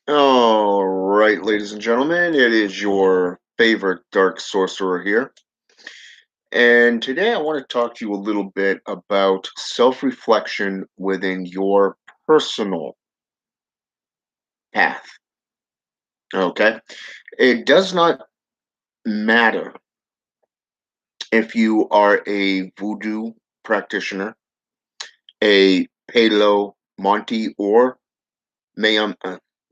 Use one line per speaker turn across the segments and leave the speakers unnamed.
All right, ladies and gentlemen, it is your favorite dark sorcerer here. And today I want to talk to you a little bit about self reflection within your personal path. Okay. It does not matter if you are a voodoo practitioner, a Palo Monte, or Mayam,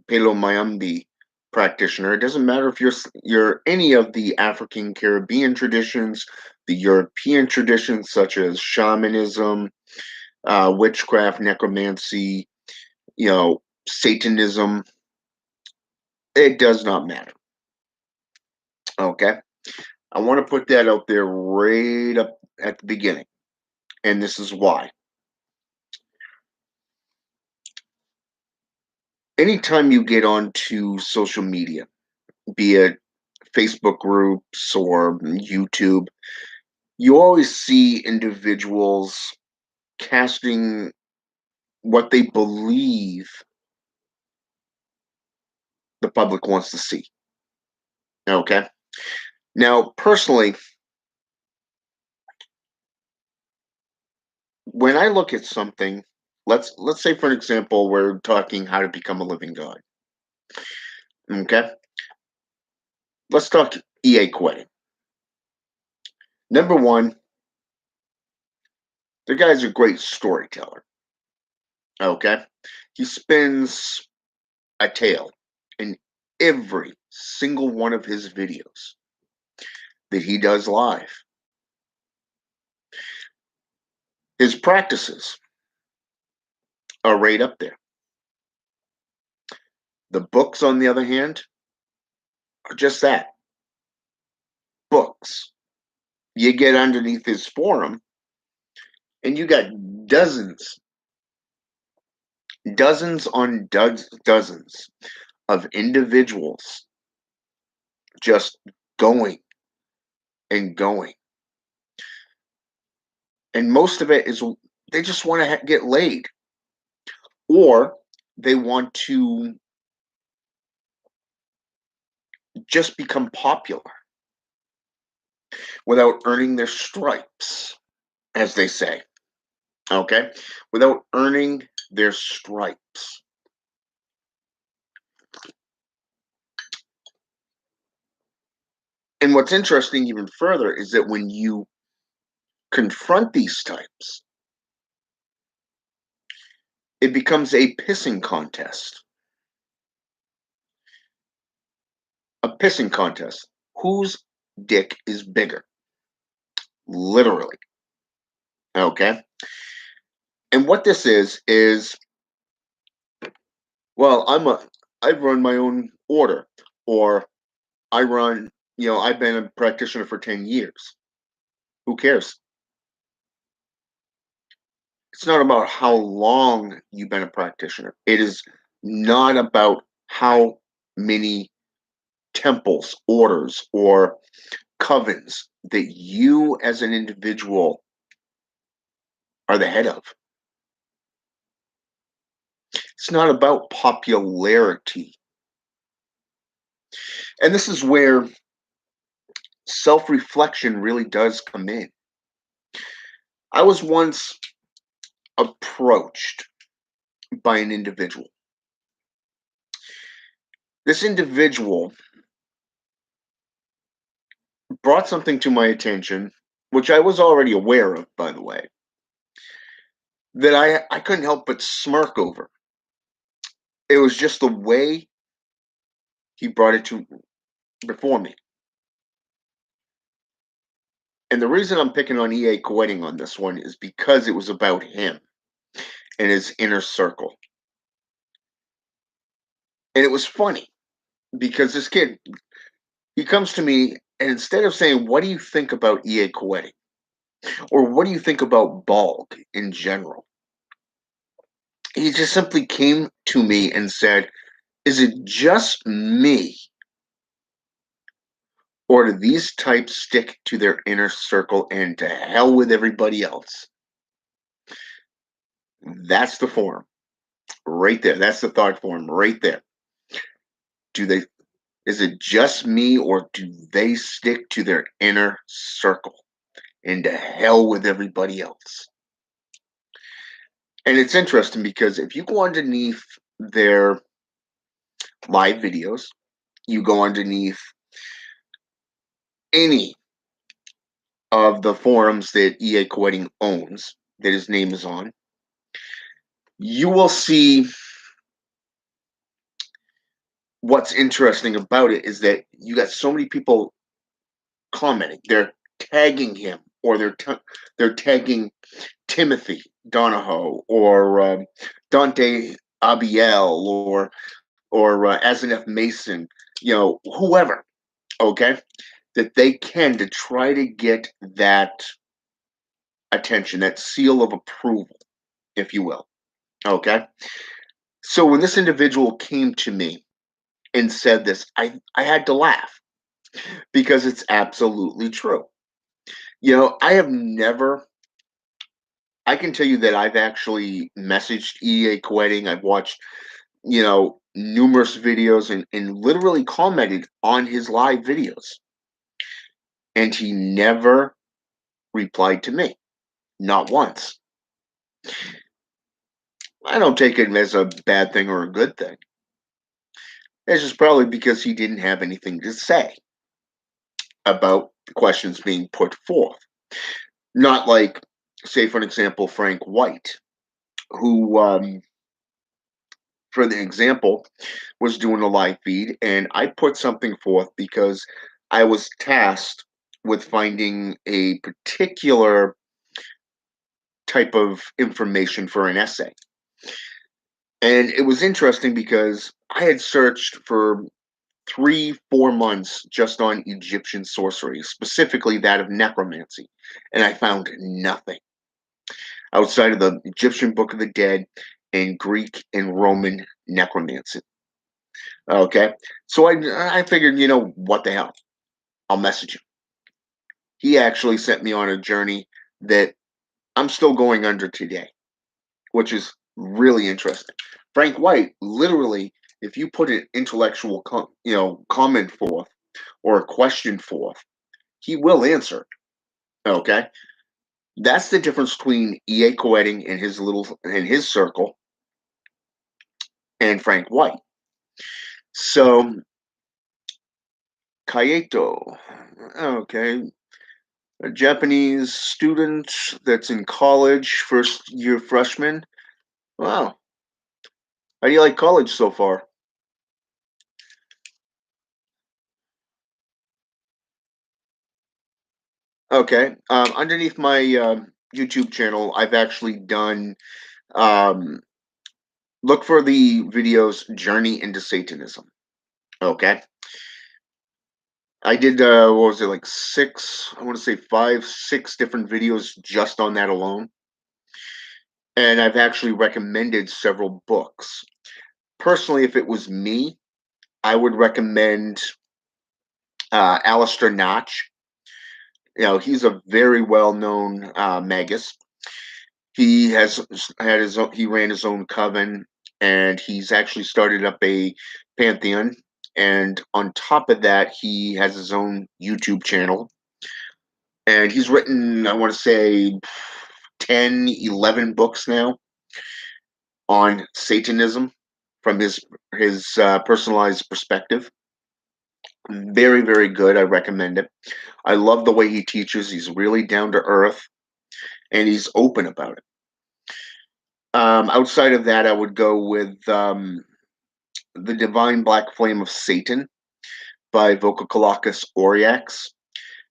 Palo Mayambi practitioner. It doesn't matter if you're any of the African Caribbean traditions, the European traditions such as shamanism, witchcraft, necromancy, Satanism. It does not matter. Okay, I want to put that out there right up at the beginning, and this is why. Anytime you get onto social media, be it Facebook groups or YouTube, you always see individuals casting what they believe the public wants to see. Okay. Now, personally, when I look at something, let's say for example, we're talking how to become a living god. Okay. Let's talk EA Quay. Number one, the guy's a great storyteller. Okay. He spins a tale in every single one of his videos that he does live. His practices are right up there. The books, on the other hand, are just that, books. You get underneath his forum, and you got dozens, dozens on dozens of individuals just going and going. And most of it is they just want to get laid, or they want to just become popular without earning their stripes, as they say. Okay? Without earning their stripes. And what's interesting even further is that when you confront these types, it becomes a pissing contest. A pissing contest. Whose dick is bigger? Literally. Okay? And what this is, well, I run my own order, or I run, I've been a practitioner for 10 years. Who cares? It's not about how long you've been a practitioner. It is not about how many temples, orders, or covens that you as an individual are the head of. It's not about popularity. And this is where self reflection really does come in. I was once approached by an individual. This individual brought something to my attention, which I was already aware of, by the way, that I couldn't help but smirk over. It was just the way he brought it to before me. And the reason I'm picking on EA Koetting on this one is because it was about him and his inner circle. And it was funny because this kid, he comes to me and instead of saying, "What do you think about EA Koetting?" or "What do you think about Balg in general?" he just simply came to me and said, "Is it just me? Or do these types stick to their inner circle and to hell with everybody else?" That's the form right there. That's the thought form right there. do they is it just me, or do they stick to their inner circle and to hell with everybody else? And it's interesting because if you go underneath their live videos, you go underneath any of the forums that EA Koetting owns, that his name is on, you will see what's interesting about it is that you got so many people commenting. They're tagging him, or they're tagging Timothy Donahoe, or Dante Abiel, or Aseneth Mason, whoever. Okay, that they can to try to get that attention, that seal of approval, if you will. Okay, so when this individual came to me and said this, I had to laugh because it's absolutely true. I have never. I can tell you that I've actually messaged EA Koetting. I've watched, numerous videos, and literally commented on his live videos. And he never replied to me. Not once. I don't take it as a bad thing or a good thing. It's just probably because he didn't have anything to say about the questions being put forth. Not like, say, for an example, Frank White, who, for the example, was doing a live feed, and I put something forth because I was tasked with finding a particular type of information for an essay. And it was interesting because I had searched for 3, 4 months just on Egyptian sorcery, specifically that of necromancy, and I found nothing outside of the Egyptian Book of the Dead and Greek and Roman necromancy. Okay, so I figured, what the hell? I'll message him. He actually sent me on a journey that I'm still going under today, which is really interesting. Frank White, literally, if you put an intellectual, comment forth or a question forth, he will answer. Okay, that's the difference between EA Koetting and his circle and Frank White. So Kayeto, okay, a Japanese student that's in college, first year freshman. Wow, how do you like college so far? Okay. Underneath my YouTube channel, I've actually done um, look for the videos "Journey into Satanism." Okay. I did what was it, like six? I want to say 5, 6 different videos just on that alone, and I've actually recommended several books. Personally, if it was me, I would recommend Alistair Notch. He's a very well-known magus. He has had he ran his own coven, and he's actually started up a pantheon. And on top of that, he has his own YouTube channel. And he's written, I want to say, 10, 11 books now on Satanism from his personalized perspective. Very, very good. I recommend it. I love the way he teaches. He's really down to earth, and he's open about it. Outside of that, I would go with The Divine Black Flame of Satan by Vokokalakis Oriax.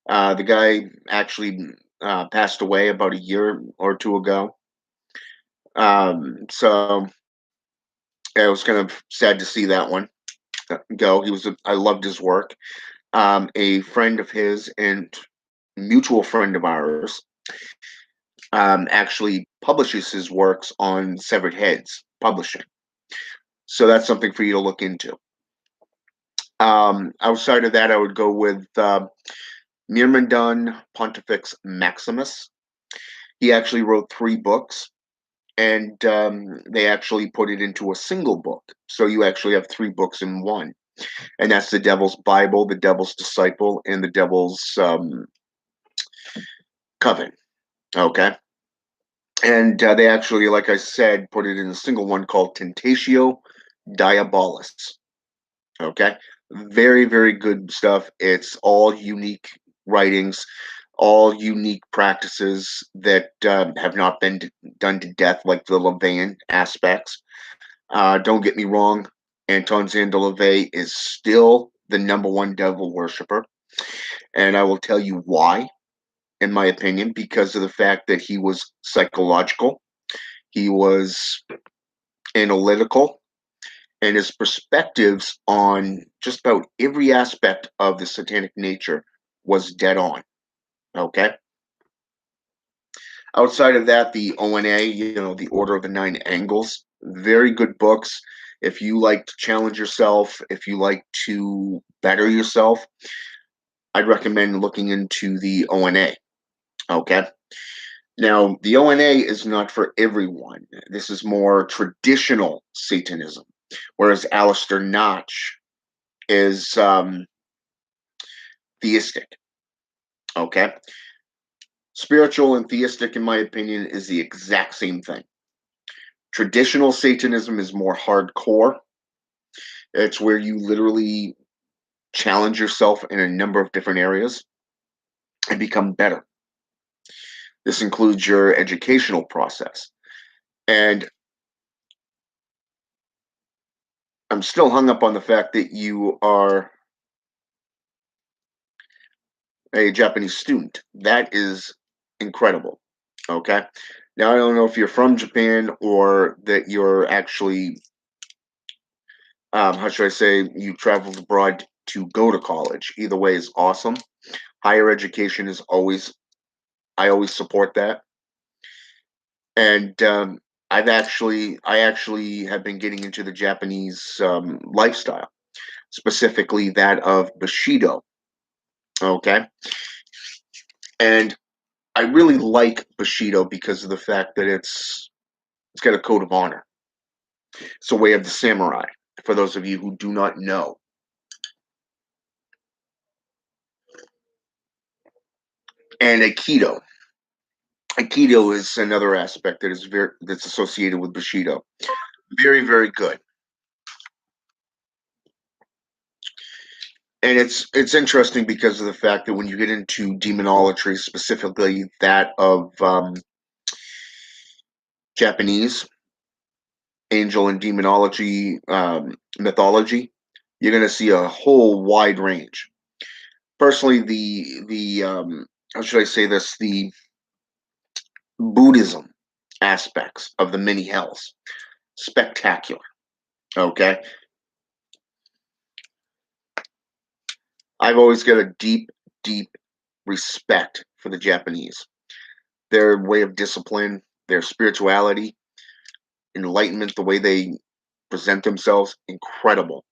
The guy actually passed away about a year or two ago. So it was kind of sad to see that one go. I loved his work. A friend of his and mutual friend of ours actually publishes his works on Severed Heads Publishing. So that's something for you to look into. Outside of that, I would go with Myrmidon Pontifex Maximus. He actually wrote 3 books, and they actually put it into a single book. So you actually have 3 books in one. and that's the Devil's Bible, the Devil's Disciple, and the Devil's Coven. Okay, and they actually, like I said, put it in a single one called Tentatio Diabolis. Okay, very, very good stuff. It's all unique writings, all unique practices that have not been done to death, like the LaVeyan aspects. Don't get me wrong, Anton Szandor LaVey is still the number one devil worshiper, and I will tell you why. In my opinion, because of the fact that he was psychological, he was analytical, and his perspectives on just about every aspect of the satanic nature was dead on. Okay. Outside of that, the ONA, the Order of the Nine Angles, very good books. If you like to challenge yourself, if you like to better yourself, I'd recommend looking into the ONA. Okay. Now, the ONA is not for everyone. This is more traditional Satanism, whereas Alistair Notch is theistic. Okay. Spiritual and theistic, in my opinion, is the exact same thing. Traditional Satanism is more hardcore. It's where you literally challenge yourself in a number of different areas and become better. This includes your educational process. And I'm still hung up on the fact that you are a Japanese student. That is incredible. Okay. Now, I don't know if you're from Japan or that you're actually, how should I say, you traveled abroad to go to college. Either way is awesome. Higher education is always, I always support that. And I actually have been getting into the Japanese lifestyle, specifically that of Bushido. Okay. And I really like Bushido because of the fact that it's got a code of honor. It's a way of the samurai. For those of you who do not know, and Aikido. Aikido is another aspect that is that's associated with Bushido. Very, very good. And it's interesting because of the fact that when you get into demonolatry, specifically that of Japanese angel and demonology mythology, you're going to see a whole wide range. Personally, the how should I say this? The Buddhism aspects of the many hells, spectacular. Okay, I've always got a deep, deep respect for the Japanese. Their way of discipline, their spirituality, enlightenment, the way they present themselves, incredible.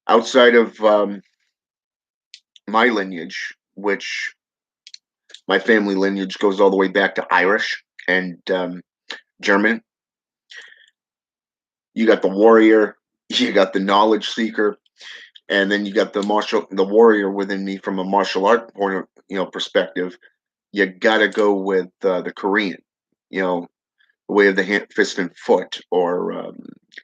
Outside of my lineage, which my family lineage goes all the way back to Irish and German, you got the warrior, you got the knowledge seeker, and then you got the warrior within me from a martial art point of perspective. You got to go with the Korean, you know, the way of the hand, fist and foot, or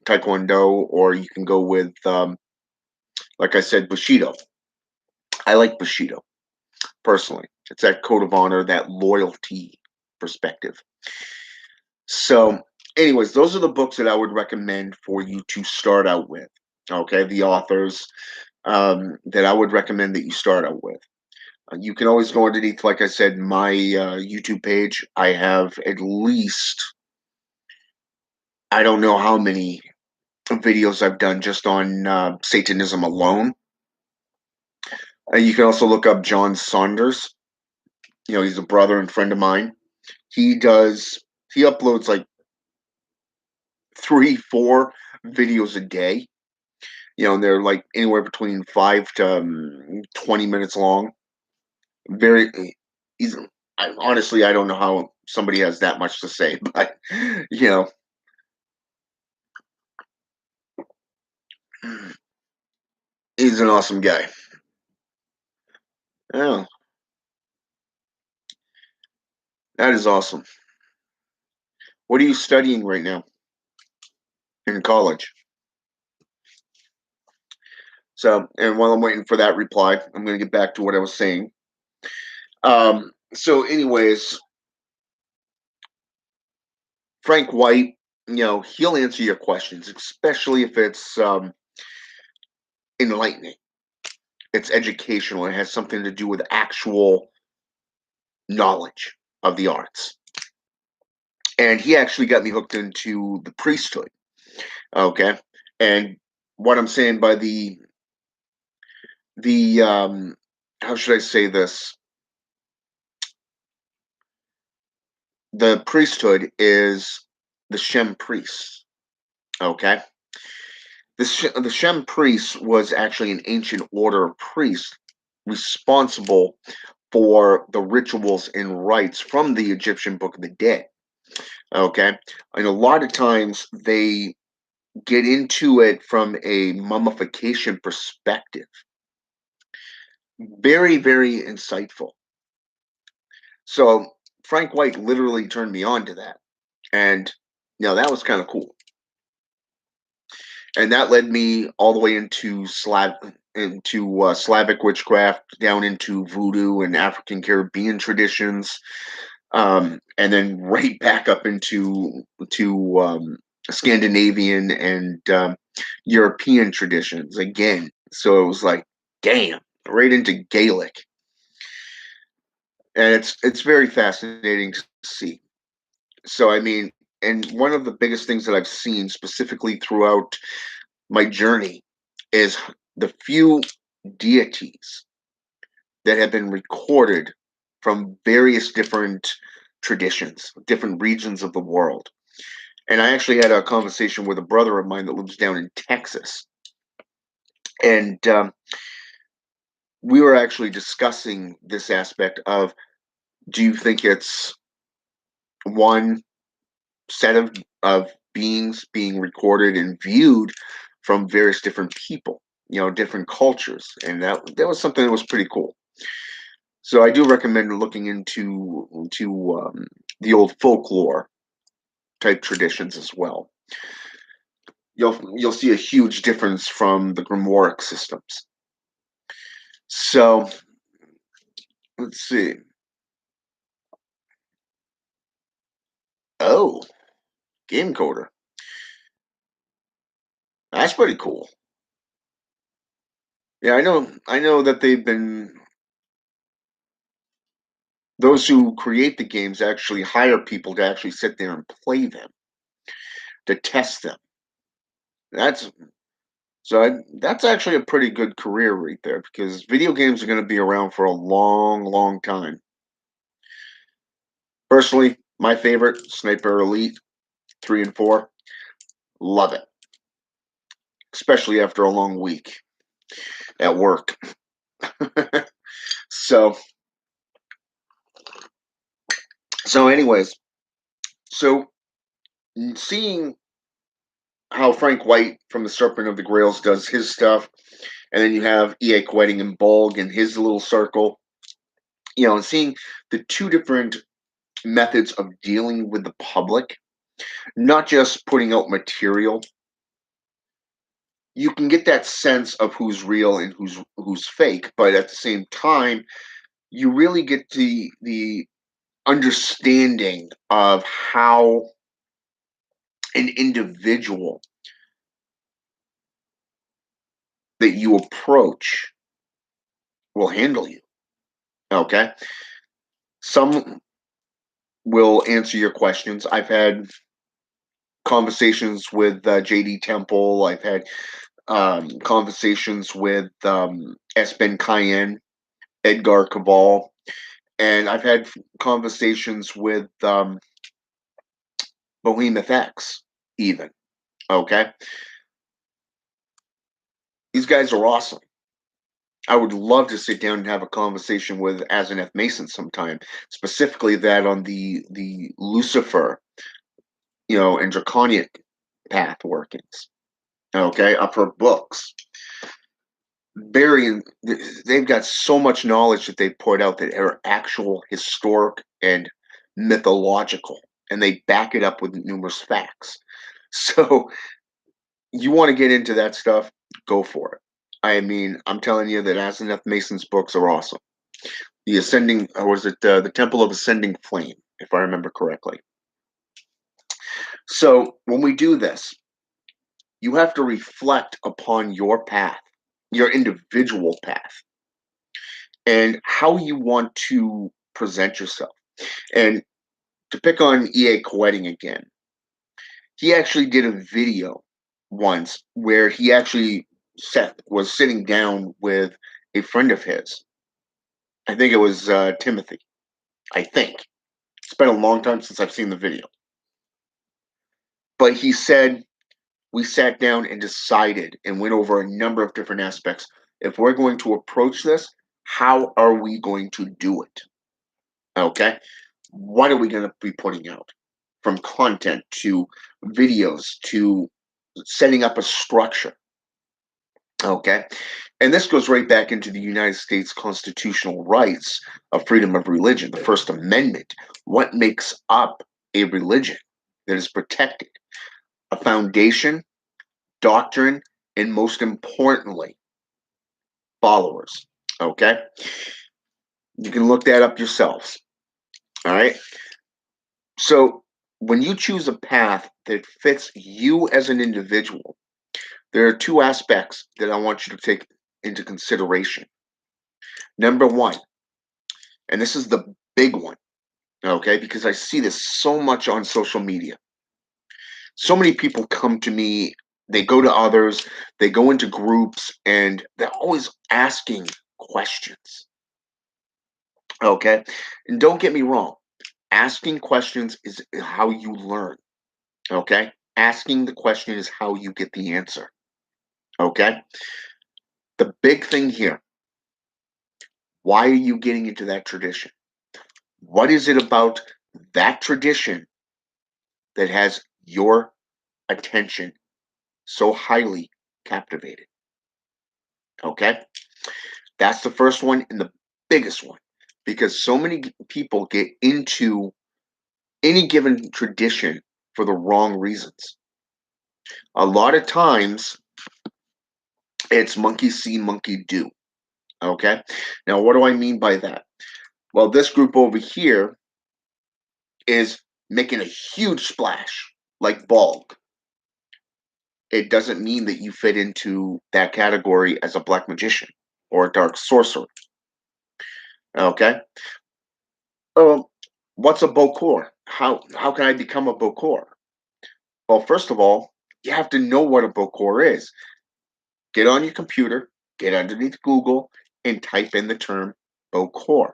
Taekwondo, or you can go with, like I said, Bushido. I like Bushido personally. It's that code of honor, that loyalty perspective. So, anyways, those are the books that I would recommend for you to start out with. Okay, the authors that I would recommend that you start out with. You can always go underneath, like I said, my YouTube page. I have at least, I don't know how many videos I've done just on Satanism alone. You can also look up John Saunders. He's a brother and friend of mine. He does, he uploads like 3, 4 videos a day. And they're like anywhere between 5 to 20 minutes long. Very, he's, honestly, I don't know how somebody has that much to say, but you know, He's an awesome guy. Oh, that is awesome. What are you studying right now in college? So, and while I'm waiting for that reply, I'm going to get back to what I was saying. So, anyways, Frank White, he'll answer your questions, especially if it's enlightening, it's educational, it has something to do with actual knowledge of the arts. And he actually got me hooked into the priesthood. Okay, and what I'm saying by the how should I say this? The priesthood is the Shem priests. Okay, the Shem priests was actually an ancient order of priests responsible for the rituals and rites from the Egyptian Book of the Dead. Okay, and a lot of times they get into it from a mummification perspective. Very, very insightful. So Frank White literally turned me on to that, and that was kind of cool. And that led me all the way into Slavic witchcraft, down into voodoo and African Caribbean traditions, and then right back up into Scandinavian and European traditions again. So it was like, damn, right into Gaelic, and it's very fascinating to see. So I mean, and one of the biggest things that I've seen specifically throughout my journey is the few deities that have been recorded from various different traditions, different regions of the world. And I actually had a conversation with a brother of mine that lives down in Texas. And we were actually discussing this aspect of, do you think it's one set of beings being recorded and viewed from various different people, different cultures? And that was something that was pretty cool. So I do recommend looking into the old folklore type traditions as well. You'll see a huge difference from the grimoire systems. So let's see. Oh, game coder. That's pretty cool. Yeah, I know that they've been those who create the games actually hire people to actually sit there and play them, to test them. That's that's actually a pretty good career right there, because video games are going to be around for a long, long time. Personally, my favorite, Sniper Elite 3 and 4, love it, especially after a long week at work. so anyways, so seeing how Frank White from the Serpent of the Grails does his stuff, and then you have EA Quetting and Bulg and his little circle, and seeing the two different methods of dealing with the public, not just putting out material, you can get that sense of who's real and who's fake, but at the same time, you really get the understanding of how an individual that you approach will handle you. Okay, some will answer your questions. I've had conversations with JD Temple. I've had conversations with S. Ben Cayenne, Edgar Cabal, and I've had conversations with Behemoth X, even. Okay, these guys are awesome. I would love to sit down and have a conversation with Asenath Mason sometime, specifically that on the Lucifer, and Draconic path workings. Okay, of her books. very, they've got so much knowledge that they put out that are actual historic and mythological, and they back it up with numerous facts. So you want to get into that stuff, go for it. I mean, I'm telling you that Asenath Mason's books are awesome. The Ascending, or was it the Temple of Ascending Flame, if I remember correctly. So when we do this, you have to reflect upon your path, your individual path, and how you want to present yourself. And to pick on E.A. Koetting again, he actually did a video once where he actually was sitting down with a friend of his. I think it was Timothy. I think it's been a long time since I've seen the video, but he said we sat down and decided and went over a number of different aspects. If we're going to approach this, how are we going to do it? Okay, what are we going to be putting out, from content to videos to setting up a structure? Okay. And this goes right back into the United States constitutional rights of freedom of religion, the First Amendment. What makes up a religion that is protected? A foundation, doctrine, and most importantly, followers. Okay. You can look that up yourselves. All right. So when you choose a path that fits you as an individual, there are two aspects that I want you to take into consideration. Number one, and this is the big one, okay, because I see this so much on social media. So many people come to me, they go to others, they go into groups, and they're always asking questions, okay? And don't get me wrong, asking questions is how you learn, okay? Asking the question is how you get the answer, okay? The big thing here, why are you getting into that tradition? What is it about that tradition that has your attention so highly captivated? Okay. That's the first one and the biggest one, because so many people get into any given tradition for the wrong reasons. A lot of times it's monkey see, monkey do. Okay. Now, what do I mean by that? Well, this group over here is making a huge splash, like Balg. It doesn't mean that you fit into that category as a black magician or a dark sorcerer. Okay. What's a Bokor? How can I become a Bokor? Well, first of all, you have to know what a Bokor is. Get on your computer, get underneath Google, and type in the term Bokor.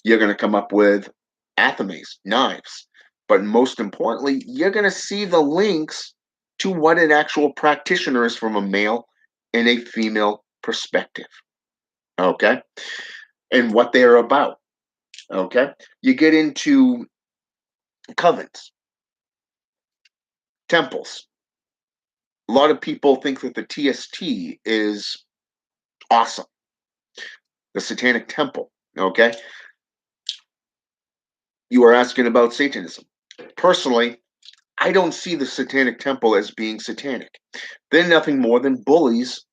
You're going to come up with athames, knives, but most importantly, you're going to see the links to what an actual practitioner is from a male and a female perspective. Okay, and what they are about. Okay, you get into covens, temples. A lot of people think that the TST is awesome, the Satanic Temple. Okay, you are asking about Satanism. Personally, I don't see the Satanic Temple as being satanic. They're nothing more than bullies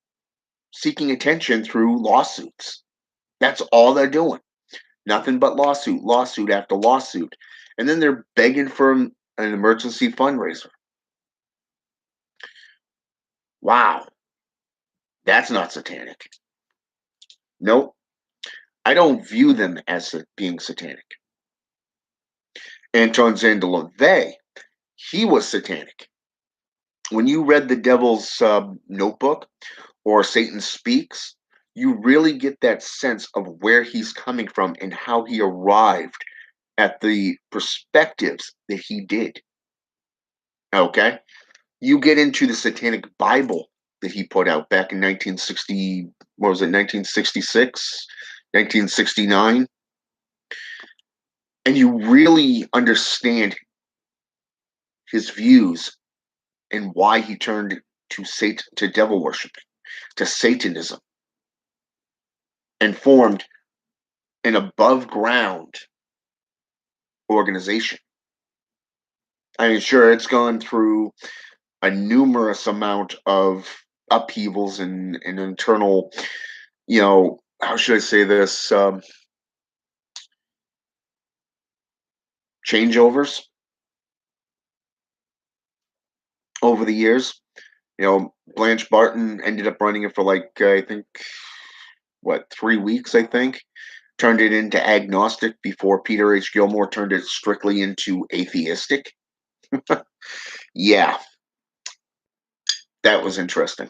seeking attention through lawsuits. That's all they're doing. Nothing but lawsuit, lawsuit after lawsuit. And then they're begging for an emergency fundraiser. Wow, that's not satanic. Nope. I don't view them as being satanic. Anton Zandalove, he was satanic. When you read the Devil's Notebook or Satan Speaks, you really get that sense of where he's coming from and how he arrived at the perspectives that he did. Okay? You get into the Satanic Bible that he put out back in 1960, what was it, 1966, 1969, and you really understand his views and why he turned to Satan, to devil worship, to Satanism. and formed an above ground organization. I mean, sure, it's gone through a numerous amount of upheavals and internal, how should I say this, changeovers over the years. Blanche Barton ended up running it for like, I think, what, 3 weeks, I think. Turned it into agnostic before Peter H. Gilmore turned it strictly into atheistic. Yeah, that was interesting.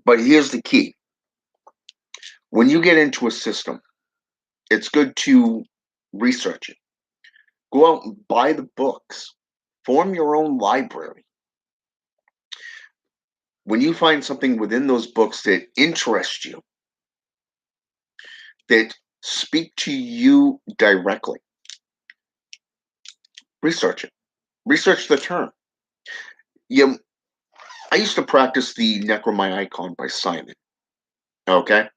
But here's the key. When you get into a system, it's good to research it. Go out and buy the books. Form your own library. When you find something within those books that interests you, that speak to you directly, research it. Research the term. You, I used to practice the Necromyicon by Simon. Okay?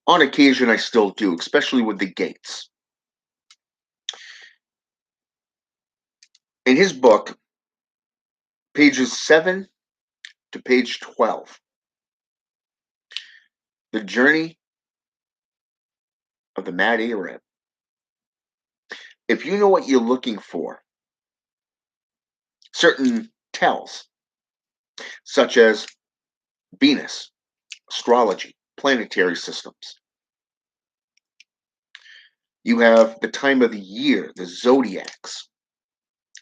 On occasion, I still do, especially with the gates. In his book, pages 7 to page 12, The Journey of the Mad Arab. If you know what you're looking for, certain tells, such as Venus, astrology, planetary systems. You have the time of the year, the zodiacs,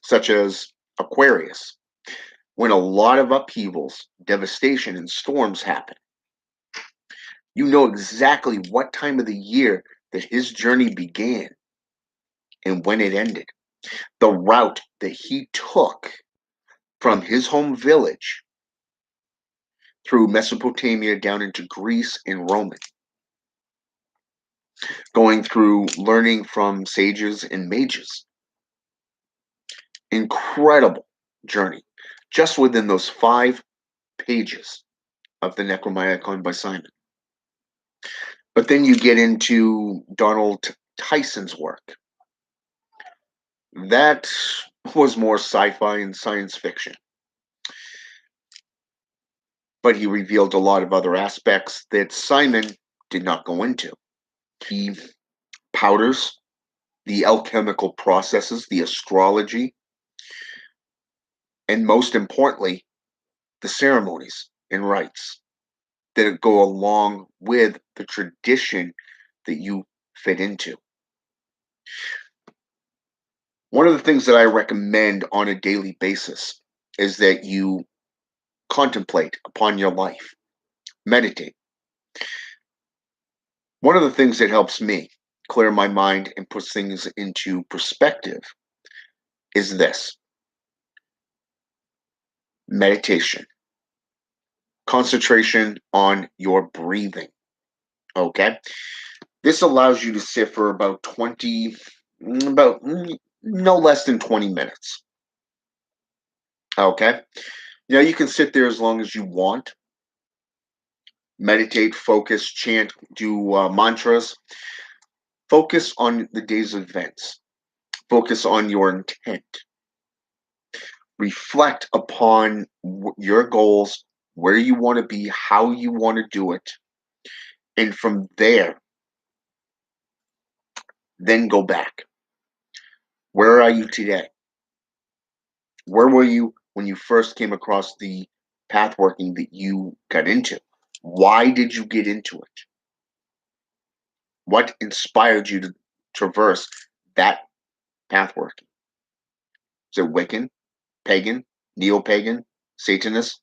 such as Aquarius, when a lot of upheavals, devastation, and storms happen. You know exactly what time of the year that his journey began and when it ended. The route that he took from his home village through Mesopotamia down into Greece and Roman, going through learning from sages and mages. Incredible journey just within those 5 pages of the Necromyicon by Simon. But then you get into Donald Tyson's work. That was more sci-fi and science fiction. But he revealed a lot of other aspects that Simon did not go into. The powders, the alchemical processes, the astrology, and most importantly, the ceremonies and rites that go along with the tradition that you fit into. One of the things that I recommend on a daily basis is that you contemplate upon your life, meditate. One of the things that helps me clear my mind and puts things into perspective is this: meditation, concentration on your breathing. Okay. This allows you to sit for about no less than 20 minutes. Okay. You can sit there as long as you want, meditate, focus, chant, do mantras. Focus on the day's events. Focus on your intent. Reflect upon your goals, where you want to be, how you want to do it. And from there, then go back. Where are you today? Where were you when you first came across the path working that you got into? Why did you get into it? What inspired you to traverse that path working? Is it Wiccan, pagan, neo-pagan, Satanist,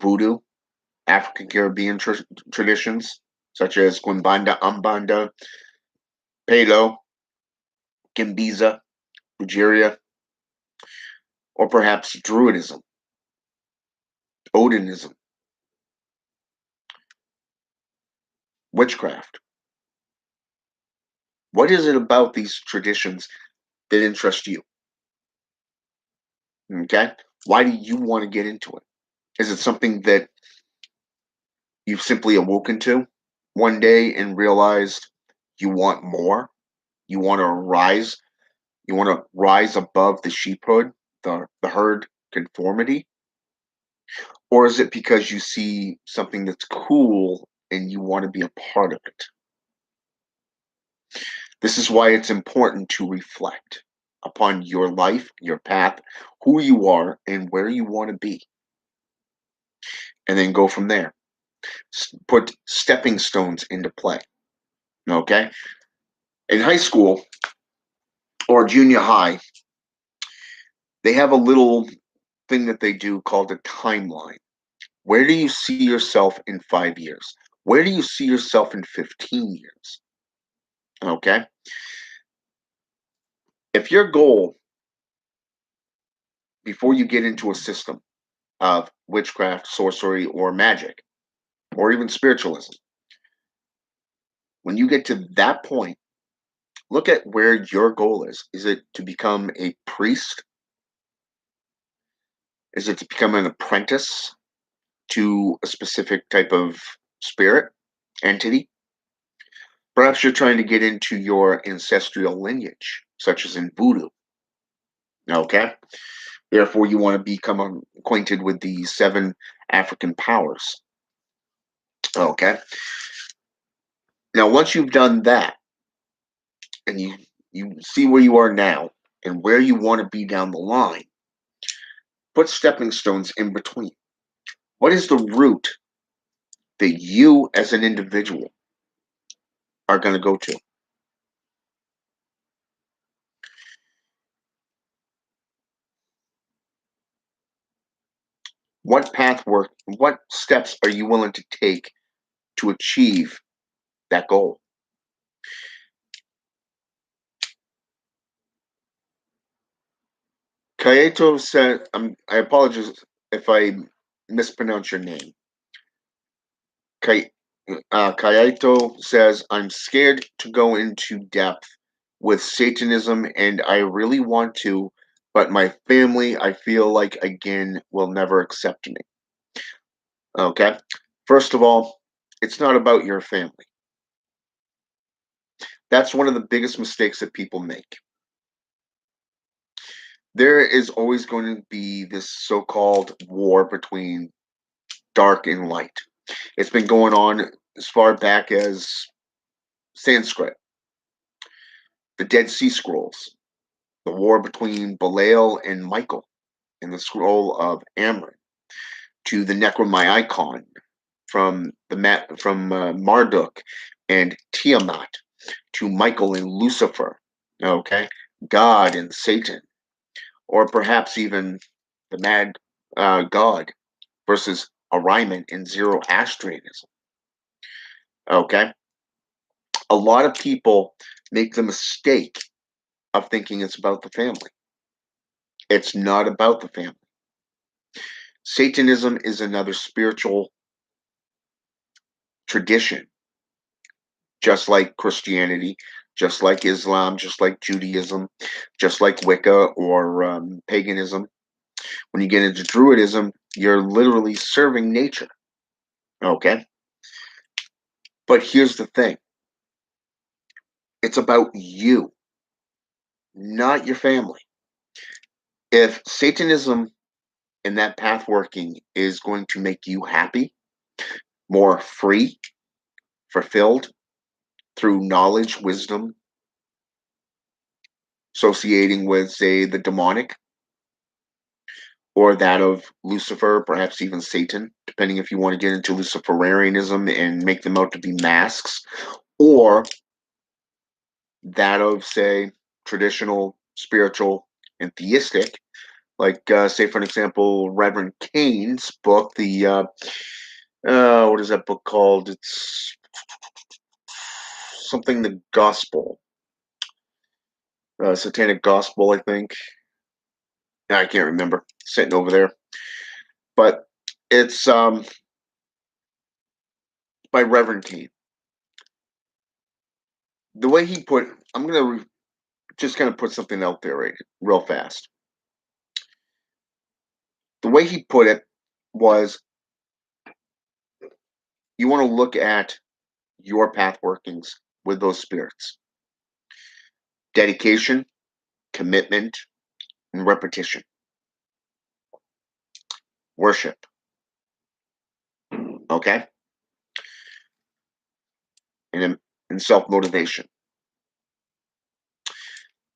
voodoo, African Caribbean traditions such as Quimbanda, Umbanda, Palo, Gimbiza, Bujeria, or perhaps Druidism, Odinism, witchcraft? What is it about these traditions that interest you? Okay? Why do you want to get into it? Is it something that you've simply awoken to one day and realized you want more? You want to rise? You want to rise above the sheephood, the herd conformity? Or is it because you see something that's cool and you want to be a part of it? This is why it's important to reflect upon your life, your path, who you are, and where you want to be, and then go from there. Put stepping stones into play. Okay? In high school or junior high, they have a little thing that they do called a timeline. Where do you see yourself in 5 years? Where do you see yourself in 15 years? Okay? If your goal before you get into a system of witchcraft, sorcery, or magic, or even spiritualism, when you get to that point, look at where your goal is. Is it to become a priest? Is it to become an apprentice to a specific type of spirit entity? Perhaps you're trying to get into your ancestral lineage, such as in voodoo. Okay. Therefore, you want to become acquainted with the seven African powers. Okay. Now, once you've done that and you see where you are now and where you want to be down the line, put stepping stones in between. What is the route that you as an individual are going to go to? What path work, what steps are you willing to take to achieve that goal? Kayeto said, I apologize if I mispronounce your name. Kay, Kayeto says, I'm scared to go into depth with Satanism and I really want to, but my family, I feel like, again, will never accept me. Okay. First of all, it's not about your family. That's one of the biggest mistakes that people make. There is always going to be this so-called war between dark and light. It's been going on as far back as Sanskrit, the Dead Sea Scrolls, the war between Belial and Michael in the scroll of Amrin, to the Necronomicon from Marduk and Tiamat, to Michael and Lucifer, okay, God and Satan, or perhaps even the mad God versus Orion in Zoroastrianism. Okay, a lot of people make the mistake of thinking it's about the family. It's not about the family. Satanism is another spiritual tradition, just like Christianity, just like Islam, just like Judaism, just like Wicca or paganism. When you get into Druidism, you're literally serving nature. Okay. But here's the thing, it's about you, not your family. If Satanism and that path working is going to make you happy, more free, fulfilled through knowledge, wisdom, associating with, say, the demonic, or that of Lucifer, perhaps even Satan, depending if you want to get into Luciferianism and make them out to be masks, or that of, say, traditional, spiritual, and theistic, like, say, for an example, Reverend Kane's book, what is that book called? It's something the gospel, satanic gospel, I think. I can't remember. Sitting over there, but it's by Reverend Kane. The way he put, I'm gonna just kind of put something out there right, real fast. The way he put it was you want to look at your path workings with those spirits: dedication, commitment, and repetition, worship. Okay, and self motivation.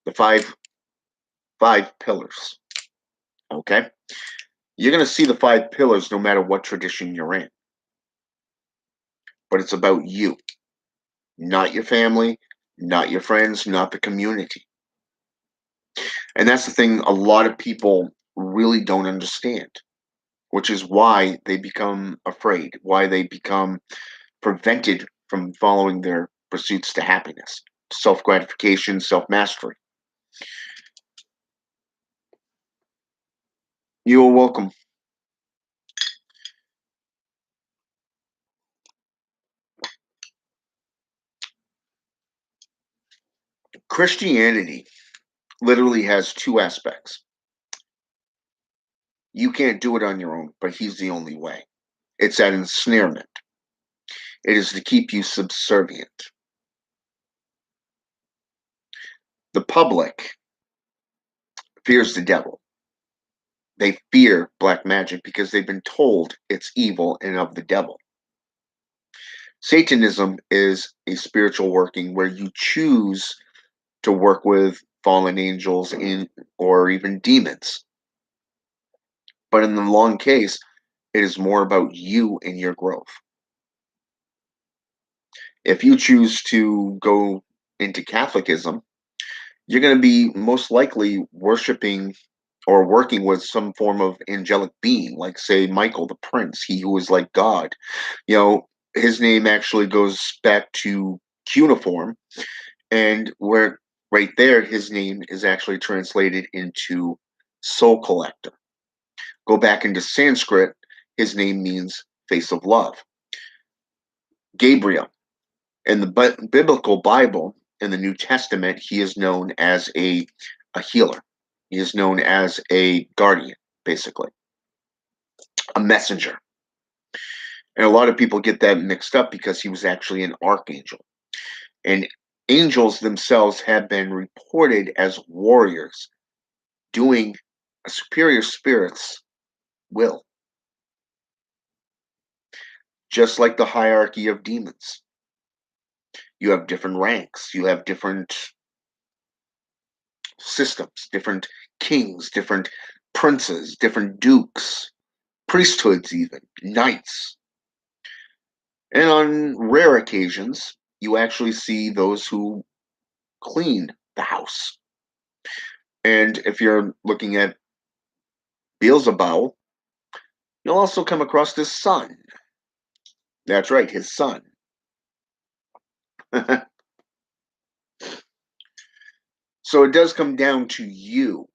The five pillars. Okay, you're going to see the five pillars no matter what tradition you're in, but it's about you, not your family, not your friends, not the community. And that's the thing a lot of people really don't understand, which is why they become afraid, why they become prevented from following their pursuits to happiness, self gratification, self mastery. You're welcome. Christianity literally has two aspects. You can't do it on your own, but He's the only way. It's that ensnarement, it is to keep you subservient. The public fears the devil. They fear black magic because they've been told it's evil and of the devil. Satanism is a spiritual working where you choose to work with fallen angels in or even demons. But in the long case, it is more about you and your growth. If you choose to go into Catholicism, you're going to be most likely worshiping or working with some form of angelic being, like, say, Michael the Prince, he who is like God. You know, his name actually goes back to cuneiform, and where right there, his name is actually translated into soul collector. Go back into Sanskrit, his name means face of love. Gabriel, in the biblical Bible, in the New Testament, he is known as a healer. He is known as a guardian, basically, a messenger. And a lot of people get that mixed up because he was actually an archangel. And angels themselves have been reported as warriors doing a superior spirit's will, just like the hierarchy of demons. You have different ranks, you have different systems, different kings, different princes, different dukes, priesthoods, even knights. And on rare occasions, you actually see those who clean the house. And if you're looking at Beelzebub, you'll also come across his son. That's right, his son. So it does come down to you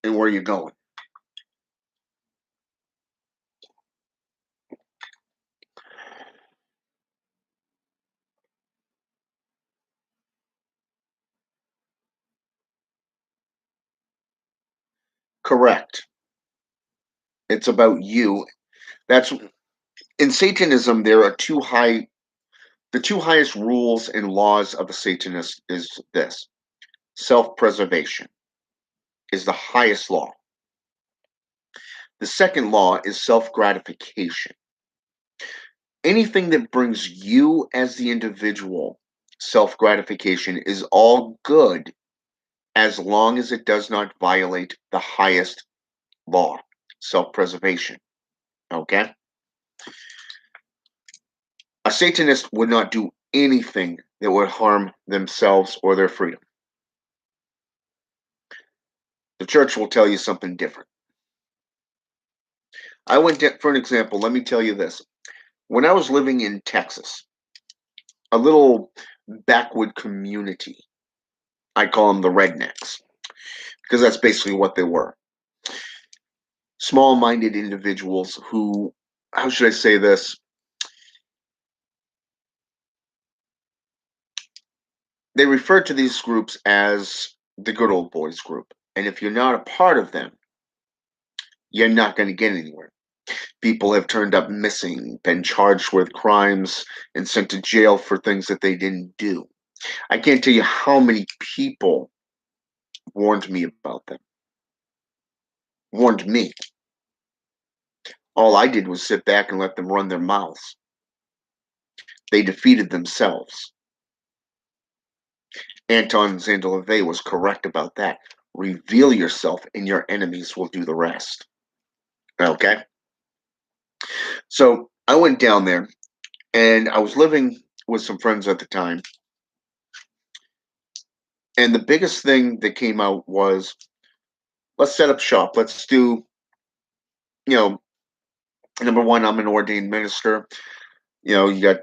and where you're going. Correct. It's about you. That's in Satanism. There are the two highest rules and laws of a Satanist is this: self-preservation is the highest law. The second law is self-gratification. Anything that brings you as the individual self-gratification is all good as long as it does not violate the highest law, self-preservation. Okay? A Satanist would not do anything that would harm themselves or their freedom. The church will tell you something different. For an example, let me tell you this. When I was living in Texas, a little backwood community, I call them the rednecks, because that's basically what they were. Small minded individuals who, how should I say this? They refer to these groups as the good old boys group. And if you're not a part of them, you're not going to get anywhere. People have turned up missing, been charged with crimes, and sent to jail for things that they didn't do. I can't tell you how many people warned me about them, warned me. All I did was sit back and let them run their mouths. They defeated themselves. Anton Zandaleve was correct about that. Reveal yourself, and your enemies will do the rest. Okay? So I went down there, and I was living with some friends at the time. And the biggest thing that came out was, let's set up shop. Let's do, you know, number one, I'm an ordained minister. You got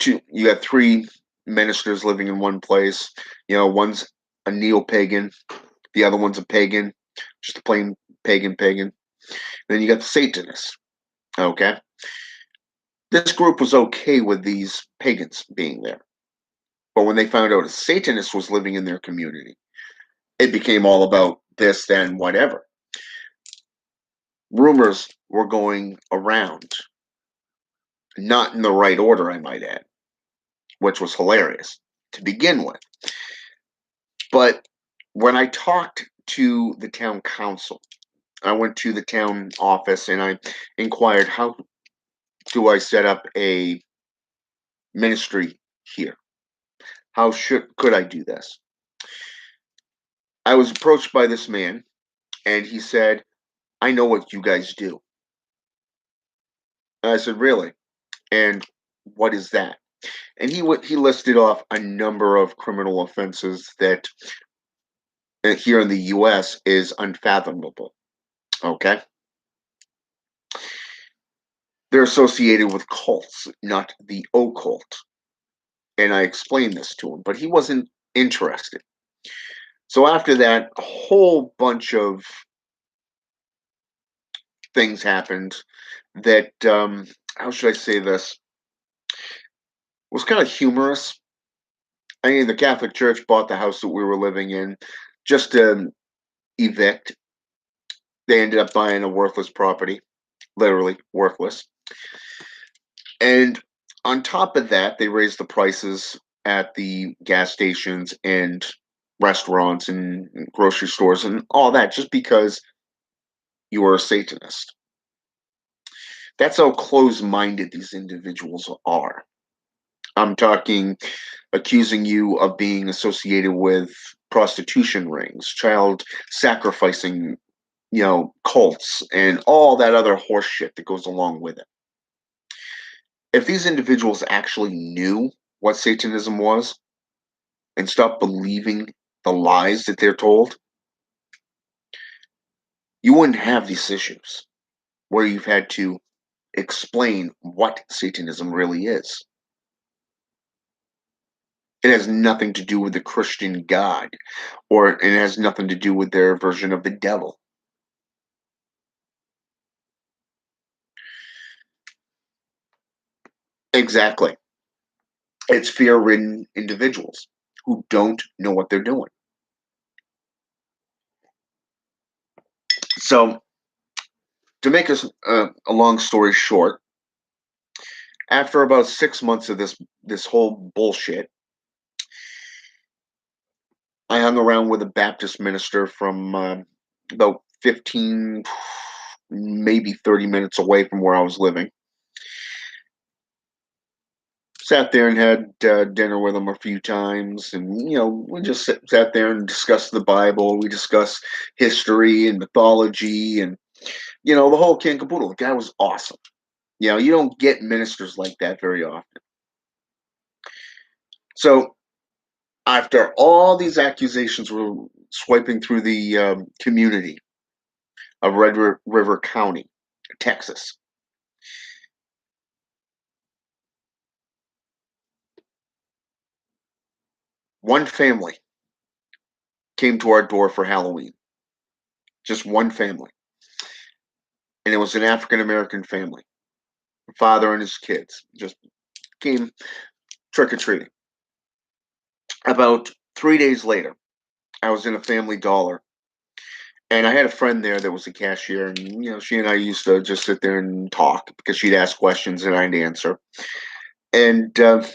you got three ministers living in one place. One's a neo-pagan, the other one's a pagan, just a plain pagan. Then you got the Satanists. Okay, this group was okay with these pagans being there, but when they found out a Satanist was living in their community, it became all about this, then whatever. Rumors were going around, not in the right order, I might add, which was hilarious to begin with. But when I talked to the town council, I went to the town office and I inquired, how do I set up a ministry here? How could I do this? I was approached by this man and he said, I know what you guys do. And I said, really? And what is that? And he listed off a number of criminal offenses that here in the US is unfathomable. Okay? They're associated with cults, not the occult. And I explained this to him, but he wasn't interested. So after that, a whole bunch of things happened that, how should I say this, was kind of humorous. I mean, the Catholic Church bought the house that we were living in just to evict. They ended up buying a worthless property, literally worthless. And on top of that, they raised the prices at the gas stations and restaurants and grocery stores and all that just because you are a Satanist. That's how close minded these individuals are. I'm talking accusing you of being associated with prostitution rings, child sacrificing, cults, and all that other horse shit that goes along with it. If these individuals actually knew what Satanism was and stopped believing the lies that they're told, you wouldn't have these issues where you've had to explain what Satanism really is. It has nothing to do with the Christian God, or it has nothing to do with their version of the devil. Exactly. It's fear-ridden individuals who don't know what they're doing. So, to make a long story short, after about 6 months of this whole bullshit, I hung around with a Baptist minister from about 15, maybe 30 minutes away from where I was living. Sat there and had dinner with him a few times, and we just sat there and discussed the Bible. We discussed history and mythology, and the whole kit and caboodle. The guy was awesome. You don't get ministers like that very often. So after all these accusations were swiping through the community of River County, Texas, one family came to our door for Halloween. Just one family. And it was an African American family. Father and his kids just came trick or treating. About 3 days later, I was in a Family Dollar And I had a friend there that was a cashier, and she and I used to just sit there and talk because she'd ask questions and I'd answer. And the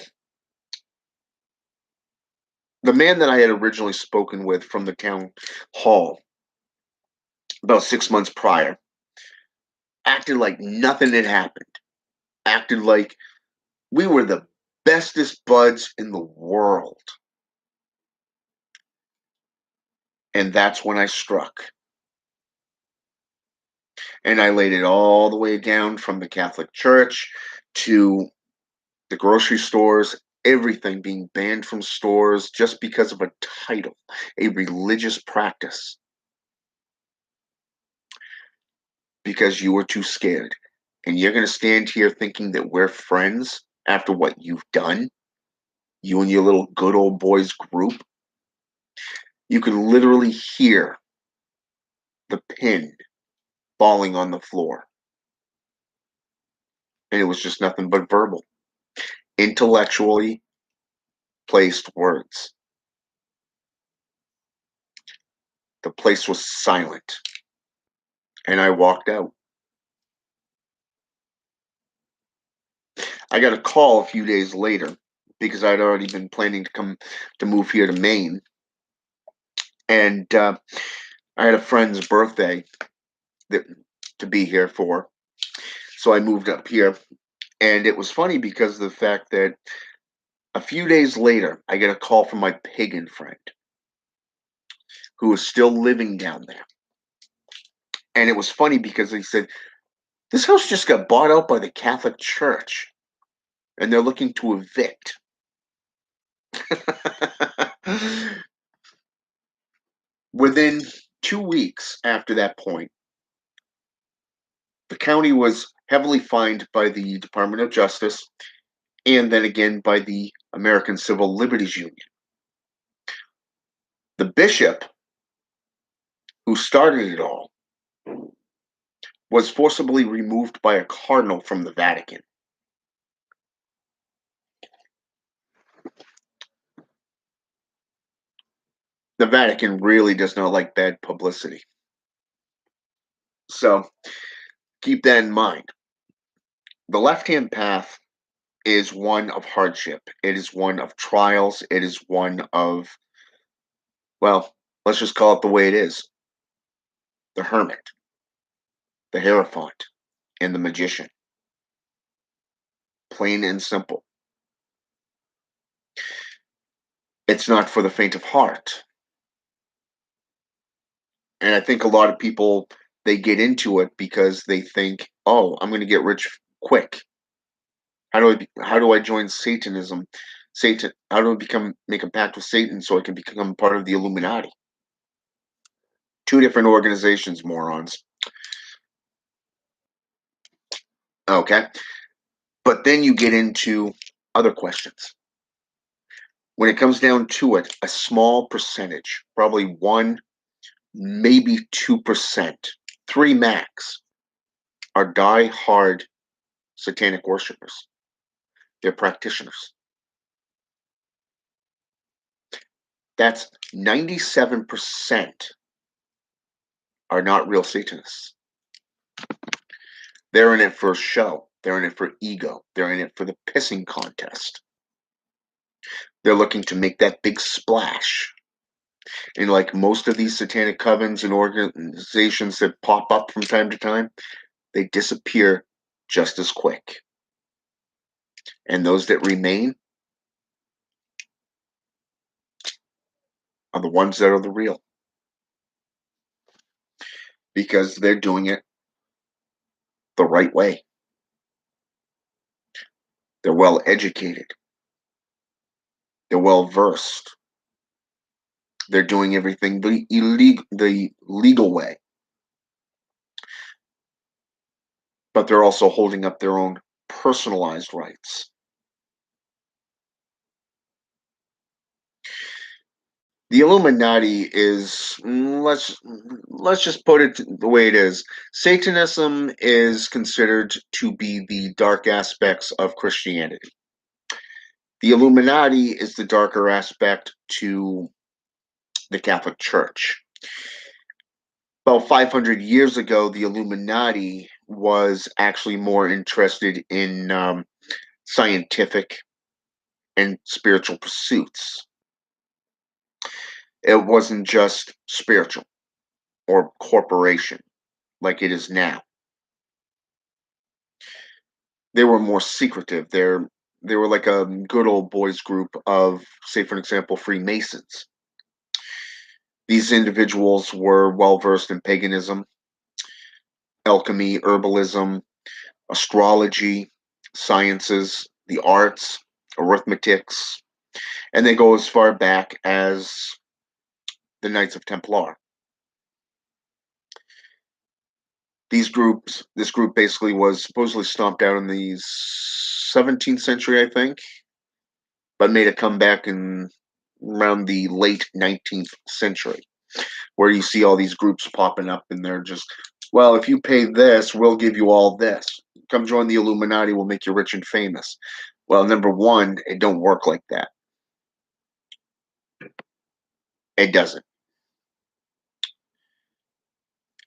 man that I had originally spoken with from the town hall about 6 months prior acted like nothing had happened. Acted like we were the bestest buds in the world. And that's when I struck. And I laid it all the way down from the Catholic Church to the grocery stores, everything being banned from stores just because of a title, a religious practice, because you were too scared. And you're going to stand here thinking that we're friends after what you've done, you and your little good old boys group. You could literally hear the pin falling on the floor. And it was just nothing but verbal, intellectually placed words. The place was silent. And I walked out. I got a call a few days later because I'd already been planning to move here to Maine. And I had a friend's birthday that to be here for. So I moved up here. And it was funny because of the fact that a few days later, I get a call from my pagan friend who is still living down there. And it was funny because he said, this house just got bought out by the Catholic Church and they're looking to evict. Within 2 weeks after that point, the county was heavily fined by the Department of Justice and then again by the American Civil Liberties Union. The bishop who started it all was forcibly removed by a cardinal from the Vatican. The Vatican really does not like bad publicity. So keep that in mind. The left hand path is one of hardship, it is one of trials, it is one of, well, let's just call it the way it is, the hermit, the hierophant, and the magician. Plain and simple. It's not for the faint of heart. And I think a lot of people, they get into it because they think, oh, I'm going to get rich quick. How do I join Satanism? How do I make a pact with Satan so I can become part of the Illuminati? Two different organizations, morons. Okay. But then you get into other questions. When it comes down to it, a small percentage, probably 1, maybe 2%, 3 max, are die-hard satanic worshipers. They're practitioners. That's 97% are not real Satanists. They're in it for show. They're in it for ego. They're in it for the pissing contest. They're looking to make that big splash. And like most of these satanic covens and organizations that pop up from time to time, they disappear just as quick. And those that remain are the ones that are the real. Because they're doing it the right way. They're well educated. They're well versed. They're doing everything the legal way. But they're also holding up their own personalized rights. The Illuminati is, let's just put it the way it is. Satanism is considered to be the dark aspects of Christianity. The Illuminati is the darker aspect to the Catholic Church. About 500 years ago, the Illuminati was actually more interested in scientific and spiritual pursuits. It wasn't just spiritual or corporation like it is now. They were more secretive. They were like a good old boys group of, say, for example, Freemasons. These individuals were well versed in paganism, alchemy, herbalism, astrology, sciences, the arts, arithmetics, and they go as far back as the Knights of Templar. This group basically was supposedly stomped out in the 17th century, I think, but made a comeback in around the late 19th century, where you see all these groups popping up and they're just, well, if you pay this, we'll give you all this. Come join the Illuminati, we'll make you rich and famous. Well, number one, it don't work like that. It doesn't.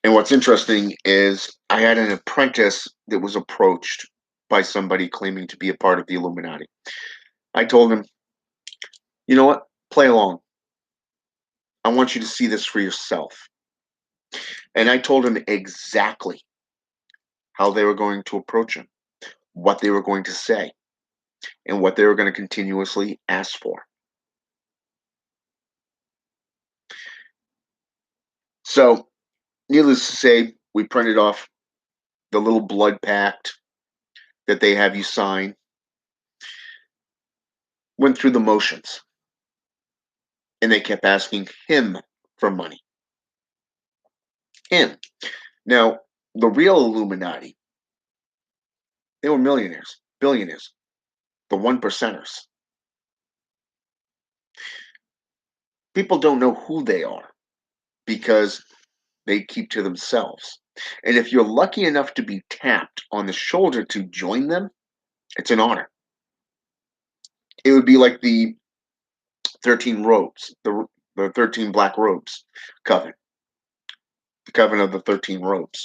And what's interesting is I had an apprentice that was approached by somebody claiming to be a part of the Illuminati. I told him, you know what? Play along. I want you to see this for yourself. And I told him exactly how they were going to approach him, what they were going to say, and what they were going to continuously ask for. So, needless to say, we printed off the little blood pact that they have you sign, went through the motions, and they kept asking him for money. Him. Now, the real Illuminati, they were millionaires, billionaires, the one percenters. People don't know who they are because they keep to themselves. And if you're lucky enough to be tapped on the shoulder to join them, it's an honor. It would be like the 13 robes, the 13 black robes coven, the coven of the 13 robes.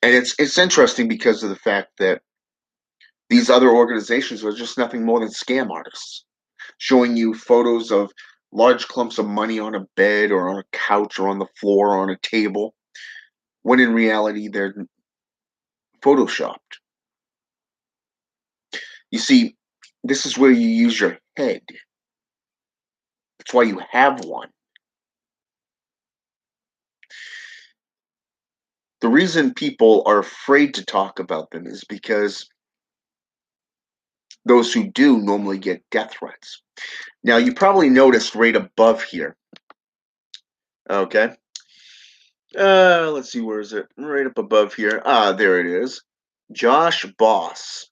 And it's interesting because of the fact that these other organizations are just nothing more than scam artists, showing you photos of large clumps of money on a bed or on a couch or on the floor or on a table, when in reality they're photoshopped. You see, this is where you use your head. That's why you have one. The reason people are afraid to talk about them is because those who do normally get death threats. Now, you probably noticed right above here, okay? Let's see, where is it? Right up above here. Ah, there it is. Josh Boss.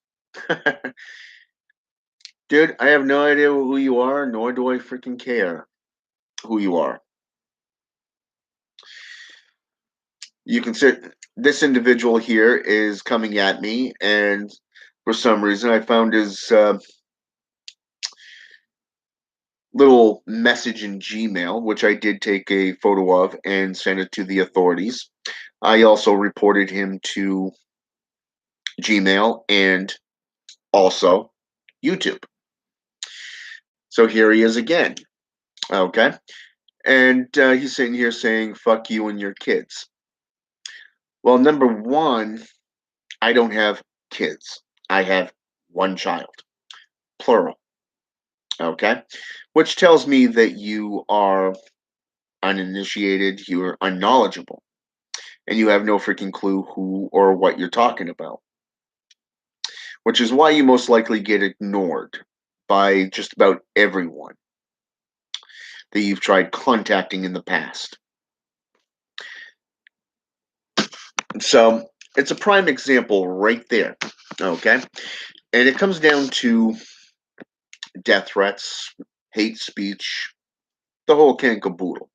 Dude, I have no idea who you are, nor do I freaking care who you are. You can see this individual here is coming at me, and for some reason, I found his little message in Gmail, which I did take a photo of and send it to the authorities. I also reported him to Gmail and also YouTube. So here he is again. Okay. And he's sitting here saying, fuck you and your kids. Well, number one, I don't have kids. I have one child, plural. Okay. Which tells me that you are uninitiated, you're unknowledgeable, and you have no freaking clue who or what you're talking about. Which is why you most likely get ignored by just about everyone that you've tried contacting in the past. So it's a prime example right there. Okay. And it comes down to death threats, hate speech, the whole can and caboodle.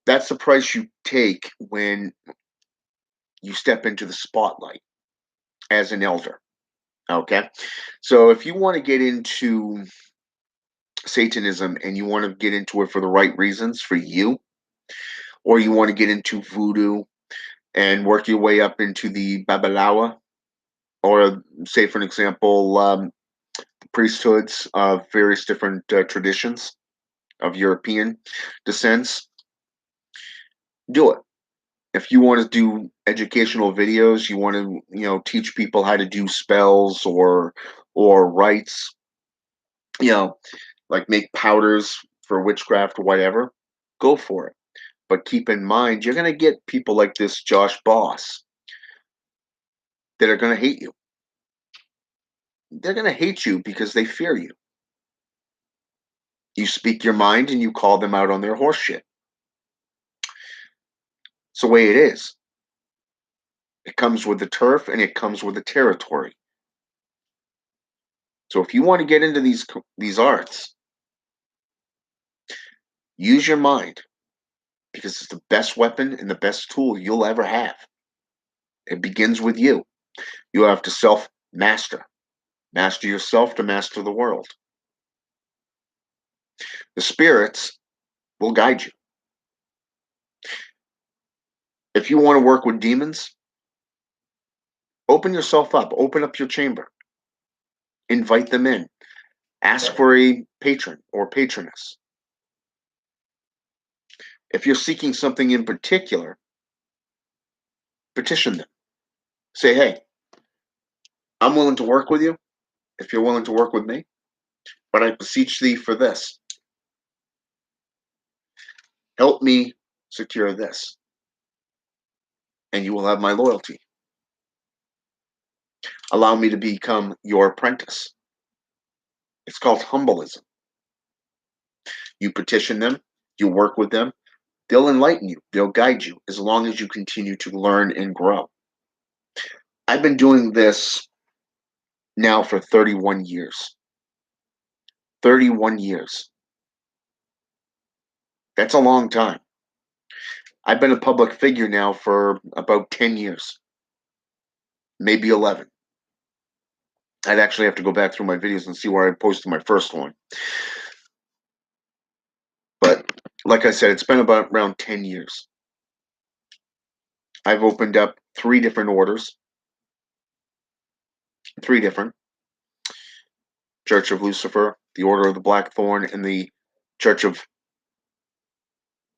That's the price you take when you step into the spotlight as an elder. Okay. So if you want to get into Satanism and you want to get into it for the right reasons for you, or you want to get into voodoo and work your way up into the Babalawa, or say, for an example, priesthoods of various different traditions of European descents, do it. If you want to do educational videos, you want to, teach people how to do spells or rites, you know, like make powders for witchcraft or whatever, go for it. But keep in mind, you're going to get people like this Josh Boss that are going to hate you. They're going to hate you because they fear you. You speak your mind and you call them out on their horse shit. It's the way it is. It comes with the turf and it comes with the territory. So if you want to get into these arts, use your mind, because it's the best weapon and the best tool you'll ever have. It begins with you. You have to self master. Master yourself to master the world. The spirits will guide you. If you want to work with demons, open yourself up, open up your chamber, invite them in, ask for a patron or patroness. If you're seeking something in particular, petition them. Say, hey, I'm willing to work with you if you're willing to work with me, but I beseech thee for this. Help me secure this, and you will have my loyalty. Allow me to become your apprentice. It's called humbleism. You petition them, you work with them, they'll enlighten you, they'll guide you as long as you continue to learn and grow. I've been doing this now for 31 years. 31 years. That's a long time. I've been a public figure now for about 10 years, maybe 11. I'd actually have to go back through my videos and see where I posted my first one. But like I said, it's been about around 10 years. I've opened up 3 different orders. 3 different. Church of Lucifer, the Order of the Blackthorn, and the Church of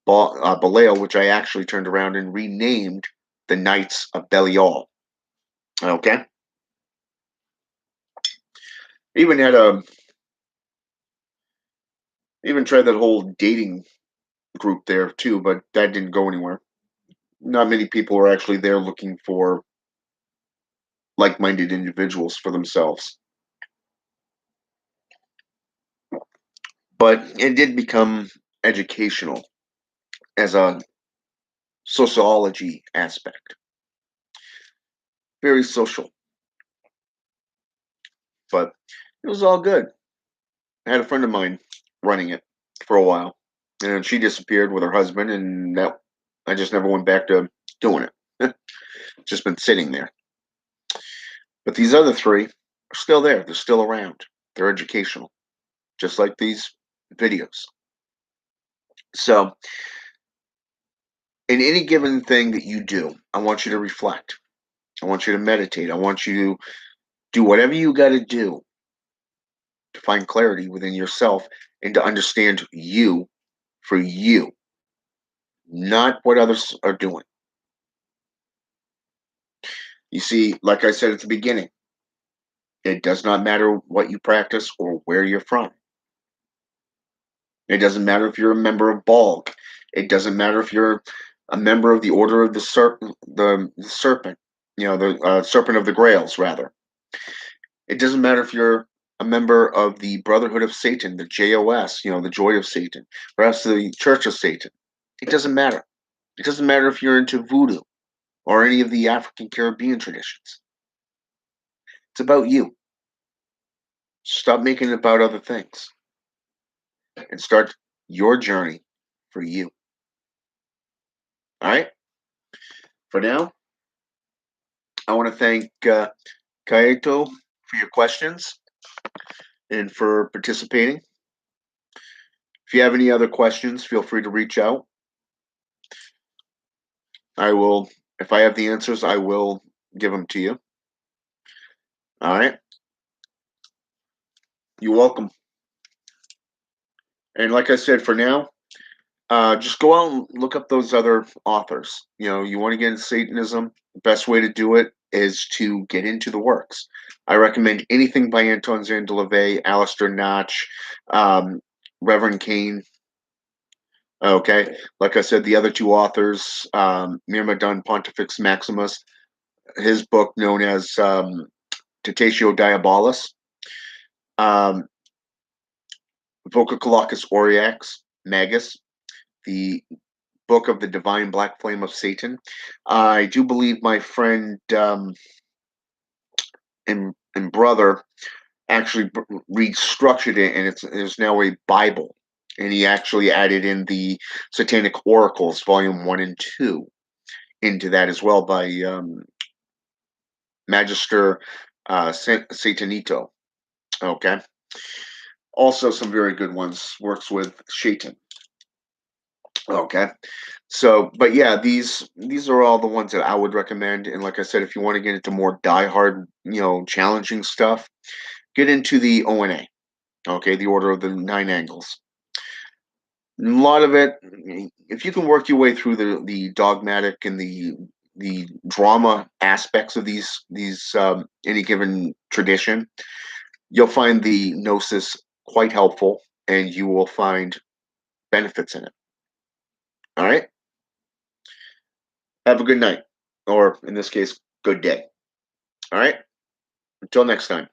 Belial, which I actually turned around and renamed the Knights of Belial. Okay? Even had even tried that whole dating group there too, but that didn't go anywhere. Not many people are actually there looking for like-minded individuals for themselves. But it did become educational as a sociology aspect. Very social. But it was all good. I had a friend of mine running it for a while, and she disappeared with her husband, and that I just never went back to doing it. Just been sitting there. But these other 3 are still there. They're still around. They're educational, just like these videos. So, in any given thing that you do, I want you to reflect. I want you to meditate. I want you to do whatever you got to do to find clarity within yourself and to understand you for you, not what others are doing. You see, like I said at the beginning, it does not matter what you practice or where you're from. It doesn't matter if you're a member of Balg. It doesn't matter if you're a member of the Order of the Serpent, the Serpent, the Serpent of the Grails, rather. It doesn't matter if you're a member of the Brotherhood of Satan, the JOS, the Joy of Satan, perhaps the Church of Satan. It doesn't matter. It doesn't matter if you're into voodoo or any of the African Caribbean traditions. It's about you. Stop making it about other things and start your journey for you. All right? For now, I want to thank Kaito for your questions and for participating. If you have any other questions, feel free to reach out. I will, if I have the answers, I will give them to you. All right. You're welcome. And like I said, for now, just go out and look up those other authors. You know, you want to get into Satanism, the best way to do it is to get into the works. I recommend anything by Anton Zandaleve, Alistair Notch, um, Reverend Kane. Okay. Like I said, the other two authors, Myrmidon Pontifex Maximus, his book known as Tetatio Diabolus, um, Vocalocus Aureax Magus, the Book of the Divine Black Flame of Satan. I do believe my friend and brother actually restructured it, and it's now a Bible. And he actually added in the Satanic Oracles, Volume 1 and 2, into that as well by Magister Satanito. Okay. Also, some very good ones. Works with Shaitan. Okay. So, but yeah, these are all the ones that I would recommend. And like I said, if you want to get into more diehard, challenging stuff, get into the ONA. Okay, the Order of the Nine Angles. A lot of it, if you can work your way through the dogmatic and the drama aspects of these any given tradition, you'll find the gnosis quite helpful, and you will find benefits in it. All right. Have a good night, or in this case, good day. All right. Until next time.